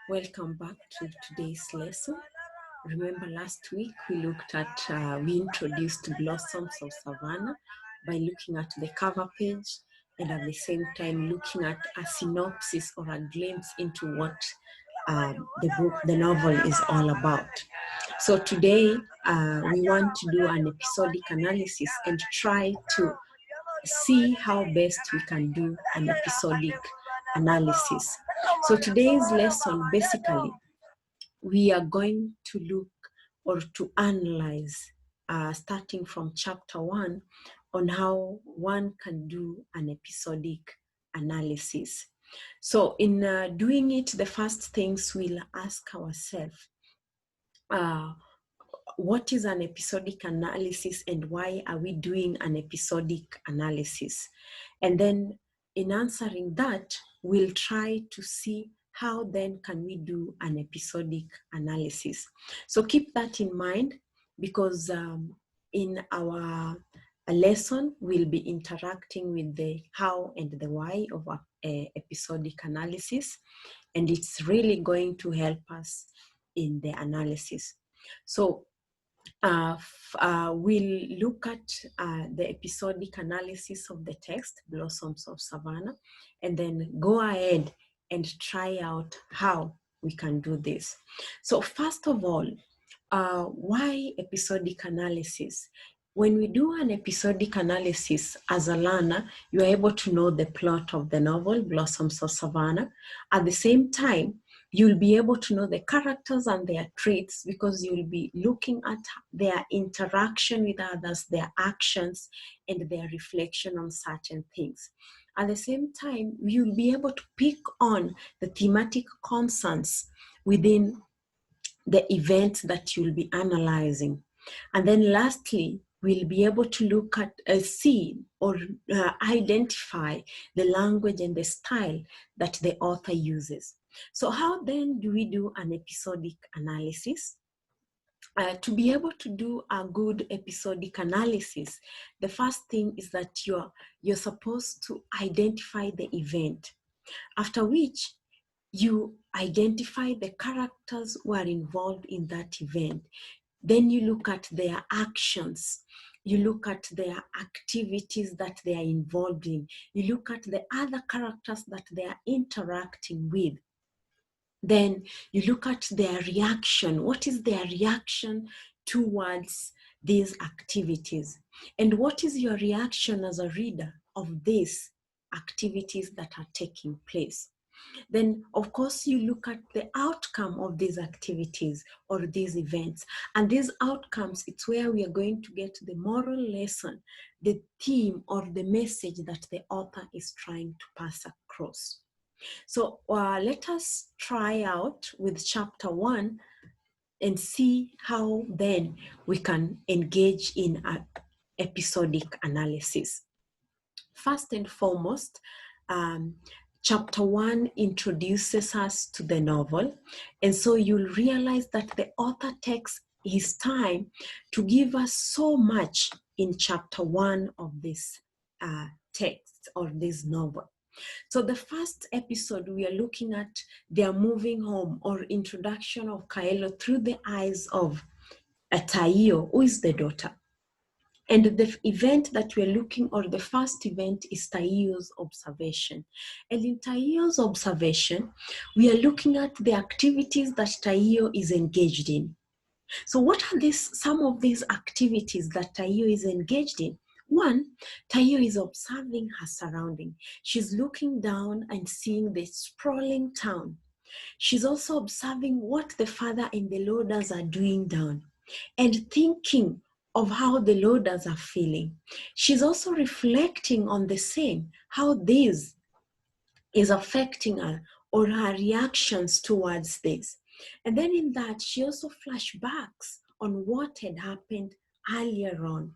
Welcome back to today's lesson. Remember last week we introduced Blossoms of Savannah by looking at the cover page and at the same time looking at a synopsis or a glimpse into what the novel is all about. So today we want to do an episodic analysis and try to see how best we can do an episodic analysis. So today's lesson, basically, we are going to look or to analyze, starting from chapter 1, on how one can do an episodic analysis. So in doing it, the first things we'll ask ourselves, what is an episodic analysis and why are we doing an episodic analysis? And then in answering that, we'll try to see how then can we do an episodic analysis. So keep that in mind, because in our lesson, we'll be interacting with the how and the why of a episodic analysis, and it's really going to help us in the analysis. So we'll look at the episodic analysis of the text, Blossoms of Savannah, and then go ahead and try out how we can do this. So first of all, why episodic analysis? When we do an episodic analysis as a learner, you are able to know the plot of the novel, Blossoms of Savannah. At the same time, you'll be able to know the characters and their traits because you'll be looking at their interaction with others, their actions, and their reflection on certain things. At the same time, you'll be able to pick on the thematic concerns within the event that you'll be analyzing. And then lastly, we'll be able to look at, see or identify the language and the style that the author uses. So how then do we do an episodic analysis? To be able to do a good episodic analysis, the first thing is that you're supposed to identify the event, after which you identify the characters who are involved in that event. Then you look at their actions. You look at their activities that they are involved in. You look at the other characters that they are interacting with. Then you look at their reaction. What is their reaction towards these activities? And what is your reaction as a reader of these activities that are taking place? Then, of course, you look at the outcome of these activities or these events. And these outcomes, it's where we are going to get the moral lesson, the theme or the message that the author is trying to pass across. So let us try out with chapter 1 and see how then we can engage in an episodic analysis. First and foremost, chapter 1 introduces us to the novel. And so you'll realize that the author takes his time to give us so much in chapter 1 of this text or this novel. So the first episode, we are looking at their moving home or introduction of Kaelo through the eyes of Taio, who is the daughter. And the event that we're looking, or the first event, is Taio's observation. And in Taio's observation, we are looking at the activities that Taio is engaged in. So what are some of these activities that Taio is engaged in? One, Taio is observing her surrounding. She's looking down and seeing the sprawling town. She's also observing what the father and the loaders are doing down and thinking of how the loaders are feeling. She's also reflecting on the same, how this is affecting her or her reactions towards this. And then in that, she also flashbacks on what had happened earlier on.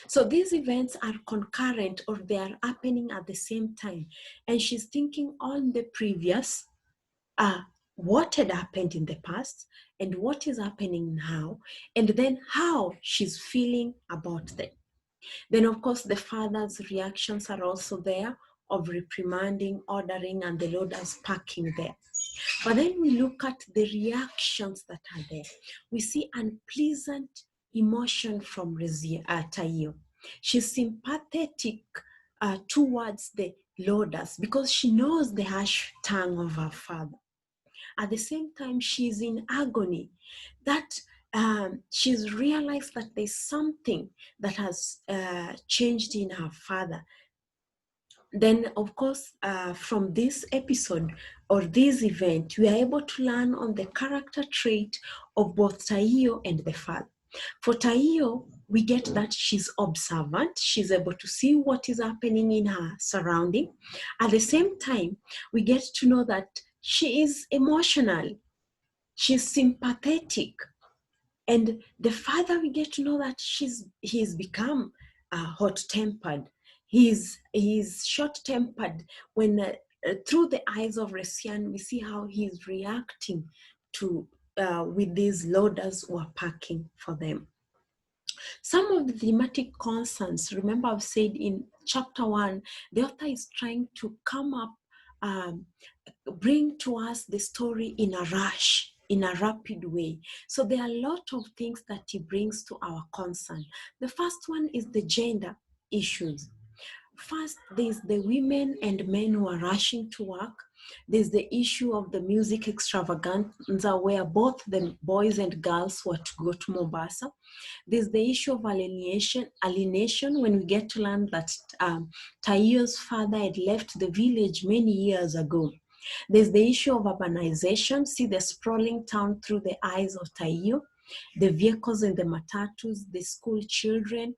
So these events are concurrent, or they are happening at the same time. And she's thinking on the previous, what had happened in the past and what is happening now, and then how she's feeling about them. Then, of course, the father's reactions are also there of reprimanding, ordering, and the loaders parking there. But then we look at the reactions that are there. We see unpleasant emotion from Taio. She's sympathetic towards the loaders because she knows the harsh tongue of her father. At the same time, she's in agony that she's realized that there's something that has changed in her father. Then, of course, from this episode or this event, we are able to learn on the character trait of both Taio and the father. For Taio, we get that she's observant. She's able to see what is happening in her surrounding. At the same time, we get to know that she is emotional. She's sympathetic. And the father, we get to know that he's become hot-tempered. He's short-tempered. When through the eyes of Resian, we see how he's reacting to with these loaders who are parking for them. Some of the thematic concerns, remember I've said in chapter 1, the author is trying to come up, bring to us the story in a rush, in a rapid way. So there are a lot of things that he brings to our concern. The first one is the gender issues. First, there's the women and men who are rushing to work. There's the issue of the music extravaganza where both the boys and girls were to go to Mombasa. There's the issue of alienation when we get to learn that Taio's father had left the village many years ago. There's the issue of urbanization. See the sprawling town through the eyes of Taio, the vehicles and the matatus, the school children,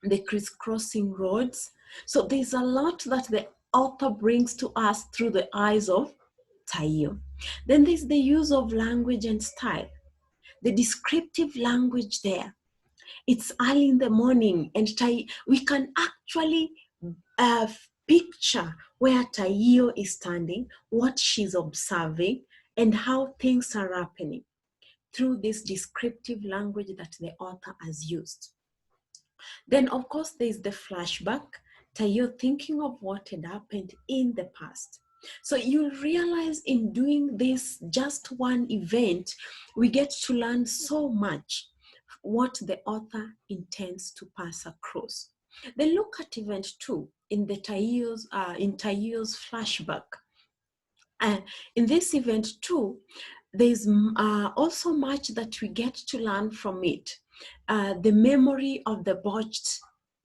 the crisscrossing roads. So there's a lot that the author brings to us through the eyes of Taio. Then there's the use of language and style. The descriptive language there. It's early in the morning and we can actually picture where Taio is standing, what she's observing, and how things are happening through this descriptive language that the author has used. Then, of course, there's the flashback, Taio thinking of what had happened in the past. So you realize in doing this just one event, we get to learn so much what the author intends to pass across. Then look at event 2 in Taio's flashback. In this event 2, there's also much that we get to learn from it. The memory of the botched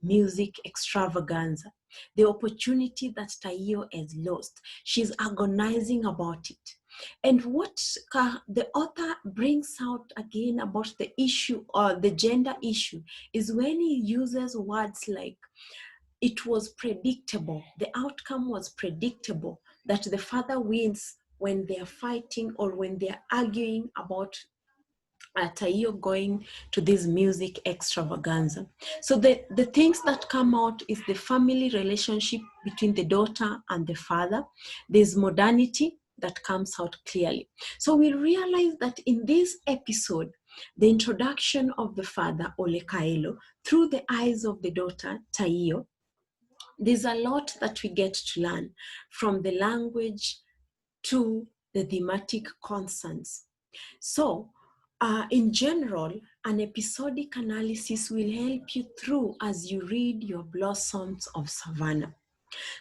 music extravaganza, the opportunity that Taio has lost. She's agonizing about it. And what the author brings out again about the issue or the gender issue is when he uses words like, it was predictable, the outcome was predictable, that the father wins when they're fighting or when they're arguing about Taio going to this music extravaganza. So the things that come out is the family relationship between the daughter and the father. There's modernity that comes out clearly. So we realize that in this episode, the introduction of the father, Ole Kaelo, through the eyes of the daughter, Taio, there's a lot that we get to learn from the language to the thematic concerns. So, in general, an episodic analysis will help you through as you read your Blossoms of Savannah.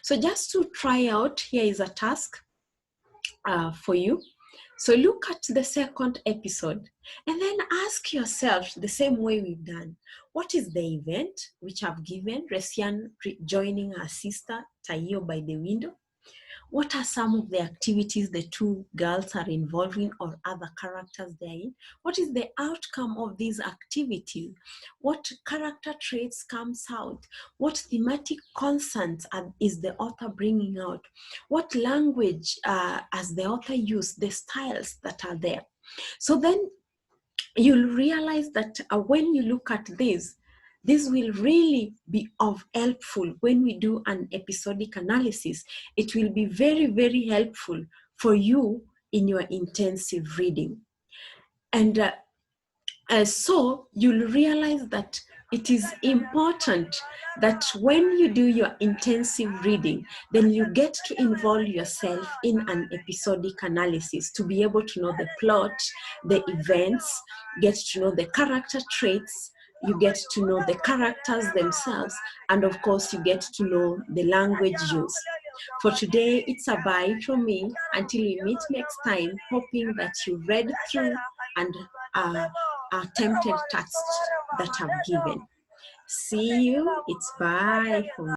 So just to try out, here is a task for you. So look at the second episode and then ask yourself the same way we've done. What is the event which I've given, Resian joining her sister Taio by the window? What are some of the activities the two girls are involved in or other characters they're in? What is the outcome of these activities? What character traits comes out? What thematic concerns is the author bringing out? What language has the author used, the styles that are there? So then you'll realize that when you look at this will really be of helpful when we do an episodic analysis. It will be very, very helpful for you in your intensive reading. And So you'll realize that it is important that when you do your intensive reading, then you get to involve yourself in an episodic analysis to be able to know the plot, the events, get to know the character traits, you get to know the characters themselves, and of course you get to know the language used. For today, it's a bye from me. Until we meet next time, hoping that you read through and attempted tasks that I've given. See you. It's bye from